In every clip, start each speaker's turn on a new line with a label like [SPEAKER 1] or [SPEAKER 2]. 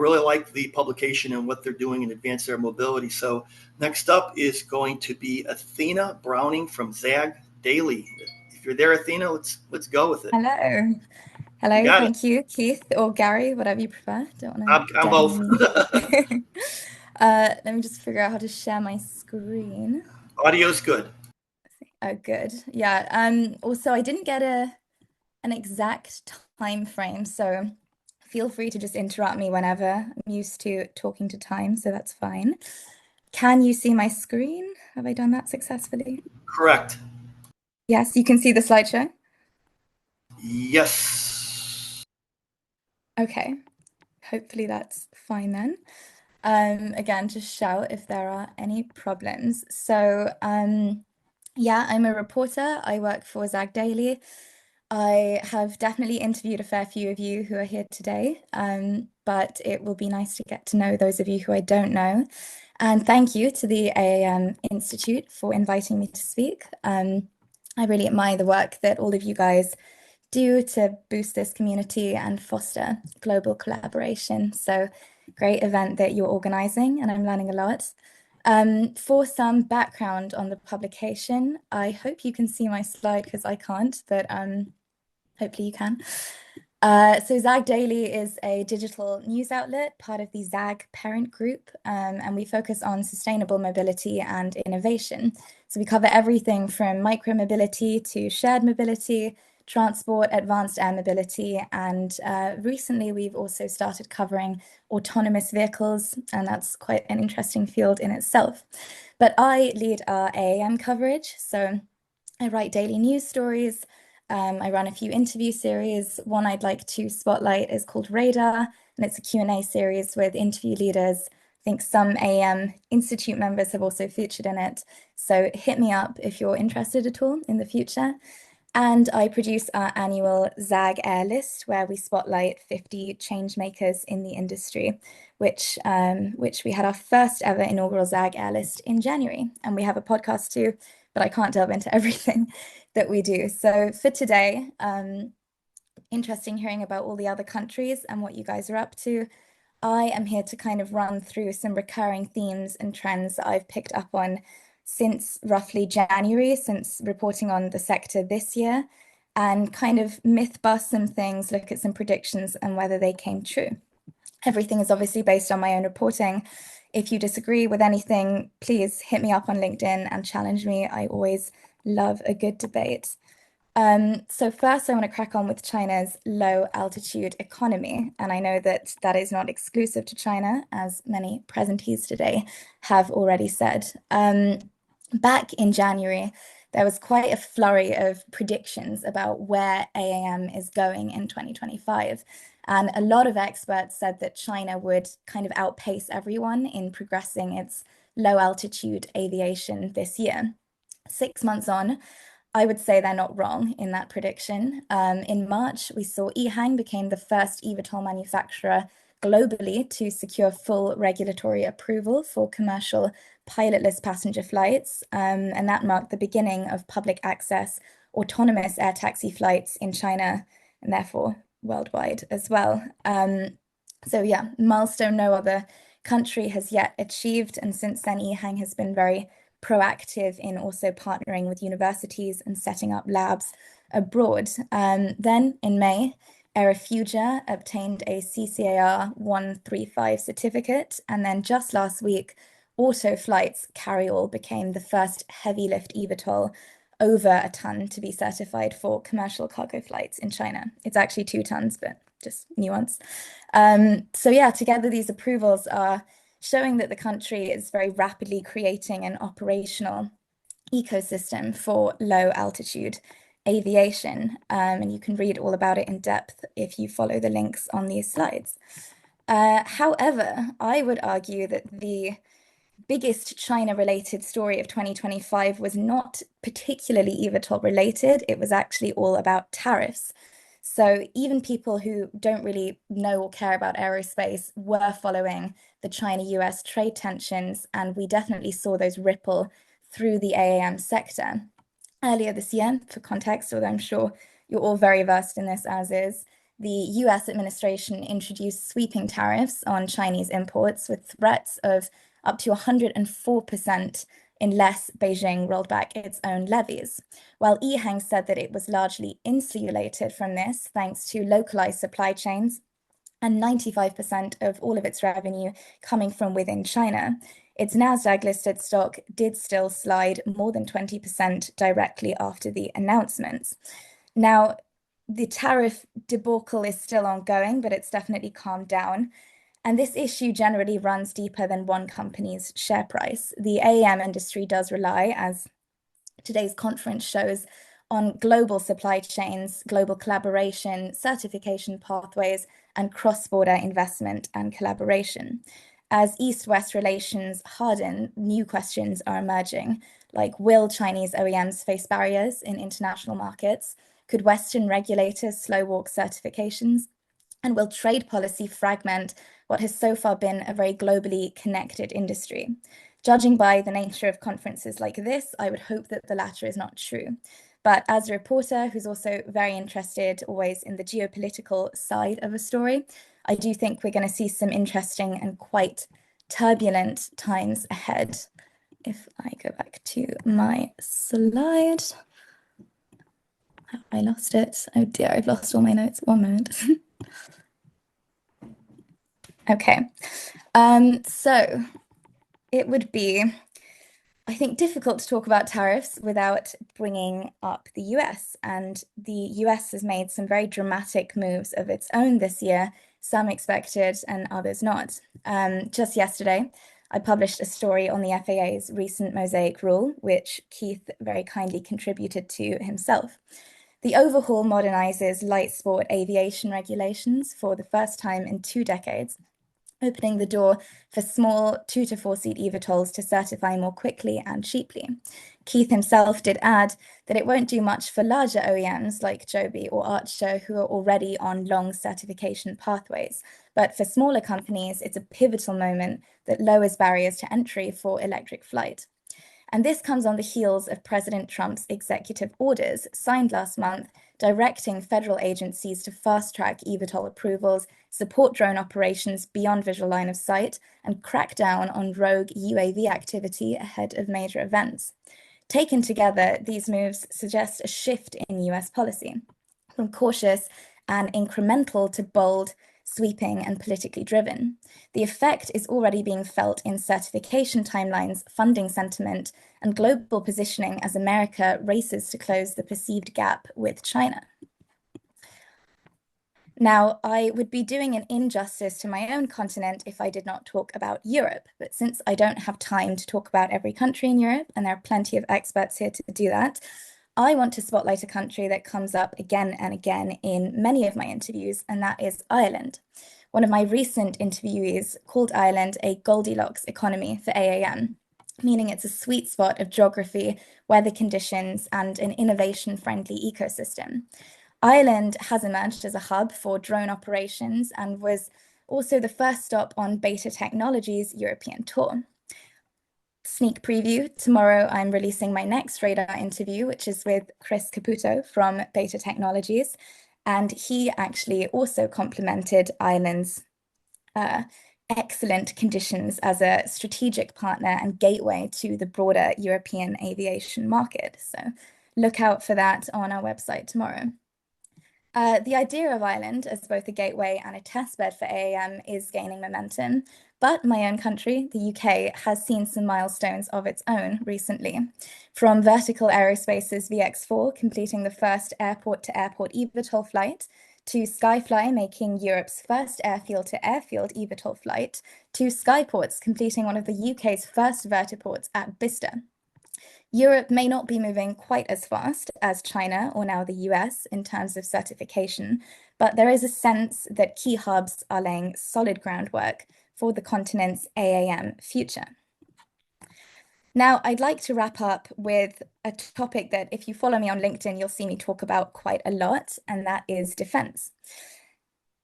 [SPEAKER 1] really like the publication and what they're doing in advanced air mobility. So next up is going to be Athena Browning from ZagDaily. If you're there, Athena, let's go with it.
[SPEAKER 2] Hello.
[SPEAKER 1] You
[SPEAKER 2] Hello,
[SPEAKER 1] got it.
[SPEAKER 2] thank you, Keith or Gary, whatever you prefer. Don't want to
[SPEAKER 1] I'm
[SPEAKER 2] get
[SPEAKER 1] both.
[SPEAKER 2] any. Let me just figure out how to share my screen.
[SPEAKER 1] Audio's good.
[SPEAKER 2] Oh, good. Yeah. Also, I didn't get an exact time frame, so feel free to just interrupt me whenever. I'm used to talking to time, so that's fine. Can you see my screen? Have I done that successfully?
[SPEAKER 1] Correct.
[SPEAKER 2] Yes, you can see the slideshow.
[SPEAKER 1] Yes.
[SPEAKER 2] Okay. Hopefully that's fine then. Again, just shout if there are any problems. So, yeah, I'm a reporter. I work for ZagDaily. I have definitely interviewed a fair few of you who are here today, but it will be nice to get to know those of you who I don't know. And thank you to the AAM Institute for inviting me to speak. I really admire the work that all of you guys do to boost this community and foster global collaboration. So great event that you're organizing, and I'm learning a lot. For some background on the publication, I hope you can see my slide because I can't, but hopefully you can. So ZagDaily is a digital news outlet, part of the Zag parent group, and we focus on sustainable mobility and innovation. So we cover everything from micromobility to shared mobility, transport, advanced air mobility, and recently we've also started covering autonomous vehicles, and that's quite an interesting field in itself. But I lead our AAM coverage, so I write daily news stories. I run a few interview series. One I'd like to spotlight is called Radar, and it's a Q&A series with interview leaders. I think some AAM Institute members have also featured in it. So hit me up if you're interested at all in the future. And I produce our annual Zag Air List, where we spotlight 50 change makers in the industry, which we had our first ever inaugural Zag Air List in January. And we have a podcast too, but I can't delve into everything that we do. So for today, interesting hearing about all the other countries and what you guys are up to. I am here to kind of run through some recurring themes and trends that I've picked up on since roughly January, since reporting on the sector this year, and kind of myth bust some things, look at some predictions and whether they came true. Everything is obviously based on my own reporting. If you disagree with anything, please hit me up on LinkedIn and challenge me. I always love a good debate. So first, I want to crack on with China's low altitude economy. And I know that that is not exclusive to China, as many presentees today have already said. Back in January, there was quite a flurry of predictions about where AAM is going in 2025. And a lot of experts said that China would kind of outpace everyone in progressing its low altitude aviation this year. 6 months on, I would say they're not wrong in that prediction. In March, we saw EHang became the first eVTOL manufacturer globally to secure full regulatory approval for commercial pilotless passenger flights, and that marked the beginning of public access autonomous air taxi flights in China and therefore worldwide as well. So yeah, milestone no other country has yet achieved, and since then EHang has been very proactive in also partnering with universities and setting up labs abroad. Then in May, Aerofugia obtained a CCAR 135 certificate, and then just last week, Autoflight's Carryall became the first heavy lift eVTOL over a ton to be certified for commercial cargo flights in China. It's actually 2 tons, but just nuance. So yeah, together these approvals are showing that the country is very rapidly creating an operational ecosystem for low altitude aviation. And you can read all about it in depth if you follow the links on these slides. However, I would argue that the biggest China-related story of 2025 was not particularly eVTOL related. It was actually all about tariffs. So even people who don't really know or care about aerospace were following the China-US trade tensions, and we definitely saw those ripple through the AAM sector. Earlier this year, for context, although I'm sure you're all very versed in this as is, the US administration introduced sweeping tariffs on Chinese imports with threats of up to 104% unless Beijing rolled back its own levies. While Ehang said that it was largely insulated from this thanks to localized supply chains and 95% of all of its revenue coming from within China, its Nasdaq-listed stock did still slide more than 20% directly after the announcements. Now, the tariff debacle is still ongoing, but it's definitely calmed down. And this issue generally runs deeper than one company's share price. The AAM industry does rely, as today's conference shows, on global supply chains, global collaboration, certification pathways, and cross-border investment and collaboration. As East-West relations harden, new questions are emerging, like will Chinese OEMs face barriers in international markets? Could Western regulators slow walk certifications? And will trade policy fragment what has so far been a very globally connected industry? Judging by the nature of conferences like this, I would hope that the latter is not true. But as a reporter who's also very interested always in the geopolitical side of a story, I do think we're going to see some interesting and quite turbulent times ahead. If I go back to my slide. I lost it. Oh dear, I've lost all my notes. One moment. Okay. So it would be, I think, difficult to talk about tariffs without bringing up the US. And the US has made some very dramatic moves of its own this year, some expected and others not. Just yesterday, I published a story on the FAA's recent Mosaic rule, which Keith very kindly contributed to himself. The overhaul modernizes light sport aviation regulations for the first time in 2 decades, opening the door for small 2 to 4 seat eVTOLs to certify more quickly and cheaply. Keith himself did add that it won't do much for larger OEMs like Joby or Archer, who are already on long certification pathways. But for smaller companies, it's a pivotal moment that lowers barriers to entry for electric flight. And this comes on the heels of President Trump's executive orders signed last month, directing federal agencies to fast-track eVTOL approvals, support drone operations beyond visual line of sight, and crack down on rogue UAV activity ahead of major events. Taken together, these moves suggest a shift in US policy, from cautious and incremental to bold, sweeping, and politically driven. The effect is already being felt in certification timelines, funding sentiment, and global positioning as America races to close the perceived gap with China. Now, I would be doing an injustice to my own continent if I did not talk about Europe, but since I don't have time to talk about every country in Europe, and there are plenty of experts here to do that, I want to spotlight a country that comes up again and again in many of my interviews, and that is Ireland. One of my recent interviewees called Ireland a Goldilocks economy for AAM, meaning it's a sweet spot of geography, weather conditions, and an innovation-friendly ecosystem. Ireland has emerged as a hub for drone operations and was also the first stop on Beta Technologies' European tour. Sneak preview, tomorrow I'm releasing my next radar interview, which is with Chris Caputo from Beta Technologies, and he actually also complimented Ireland's excellent conditions as a strategic partner and gateway to the broader European aviation market. So look out for that on our website tomorrow. The idea of Ireland as both a gateway and a testbed for AAM is gaining momentum, but my own country, the UK, has seen some milestones of its own recently. From Vertical Aerospace's VX4 completing the first airport-to-airport eVTOL flight, to Skyfly making Europe's first airfield-to-airfield eVTOL flight, to Skyports completing one of the UK's first vertiports at Bicester. Europe may not be moving quite as fast as China or now the US in terms of certification, but there is a sense that key hubs are laying solid groundwork for the continent's AAM future. Now, I'd like to wrap up with a topic that if you follow me on LinkedIn, you'll see me talk about quite a lot, and that is defense.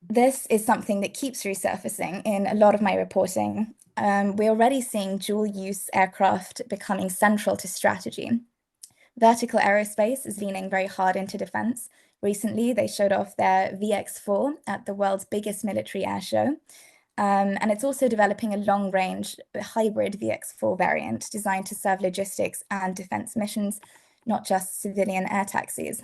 [SPEAKER 2] This is something that keeps resurfacing in a lot of my reporting. We're already seeing dual-use aircraft becoming central to strategy. Vertical Aerospace is leaning very hard into defense, Recently, they showed off their VX4 at the world's biggest military air show. And it's also developing a long-range hybrid VX4 variant designed to serve logistics and defense missions, not just civilian air taxis.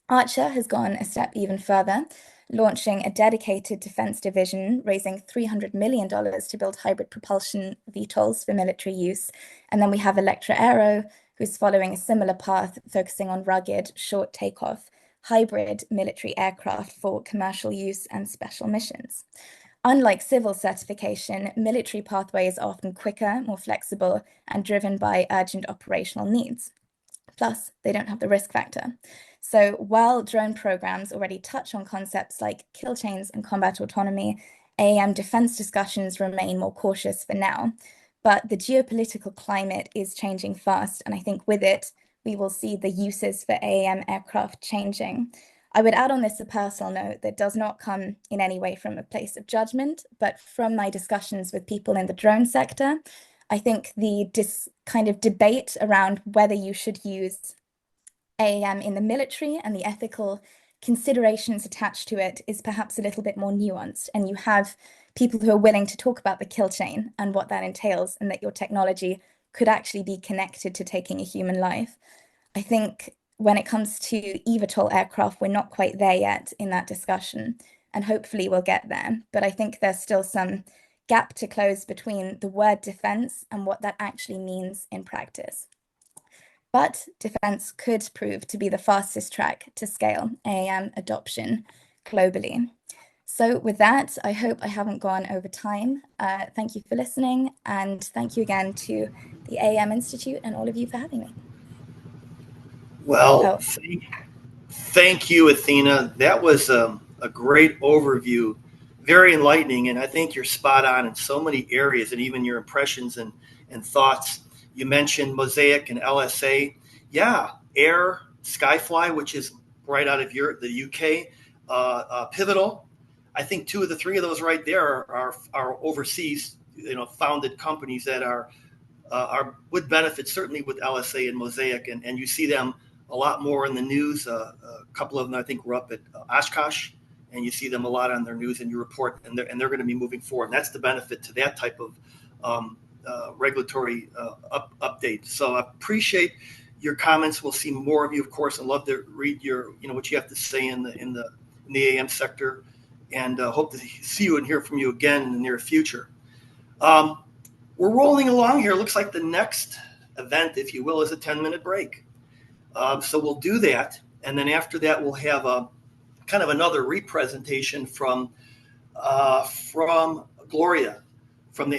[SPEAKER 2] Archer has gone a step even further, launching a dedicated defense division, raising $300 million to build hybrid propulsion VTOLs for military use. And then we have Electra Aero, who's following a similar path, focusing on rugged, short takeoff, hybrid military aircraft for commercial use and special missions. Unlike civil certification, military pathways are often quicker, more flexible, and driven by urgent operational needs. Plus, they don't have the risk factor. So while drone programs already touch on concepts like kill chains and combat autonomy, AAM defense discussions remain more cautious for now. But the geopolitical climate is changing fast, and I think with it, we will see the uses for AAM aircraft changing. I would add on this a personal note that does not come in any way from a place of judgment, but from my discussions with people in the drone sector, I think the kind of debate around whether you should use AAM in the military and the ethical considerations attached to it is perhaps a little bit more nuanced. And you have people who are willing to talk about the kill chain and what that entails, and that your technology could actually be connected to taking a human life. I think when it comes to eVTOL aircraft, we're not quite there yet in that discussion, and hopefully we'll get there. But I think there's still some gap to close between the word defense and what that actually means in practice. But defense could prove to be the fastest track to scale AAM adoption globally. So with that, I hope I haven't gone over time. Thank you for listening, and thank you again to the AAM Institute and all of you for having me.
[SPEAKER 1] Well, thank you, Athena. That was a great overview, very enlightening, and I think you're spot on in so many areas, and even your impressions and thoughts. You mentioned Mosaic and LSA. Yeah, Air, Skyfly, which is right out of the UK, Pivotal. I think two of the three of those right there are overseas, founded companies that would benefit certainly with LSA and Mosaic, and you see them a lot more in the news. A couple of them, I think, were up at Oshkosh, and you see them a lot on their news, and you report, and they're going to be moving forward. And that's the benefit to that type of regulatory update. So I appreciate your comments. We'll see more of you, of course, and love to read what you have to say in the AM sector, and hope to see you and hear from you again in the near future. We're rolling along here. Looks like the next event, if you will, is a 10-minute break. So we'll do that, and then after that, we'll have a kind of another representation from Gloria.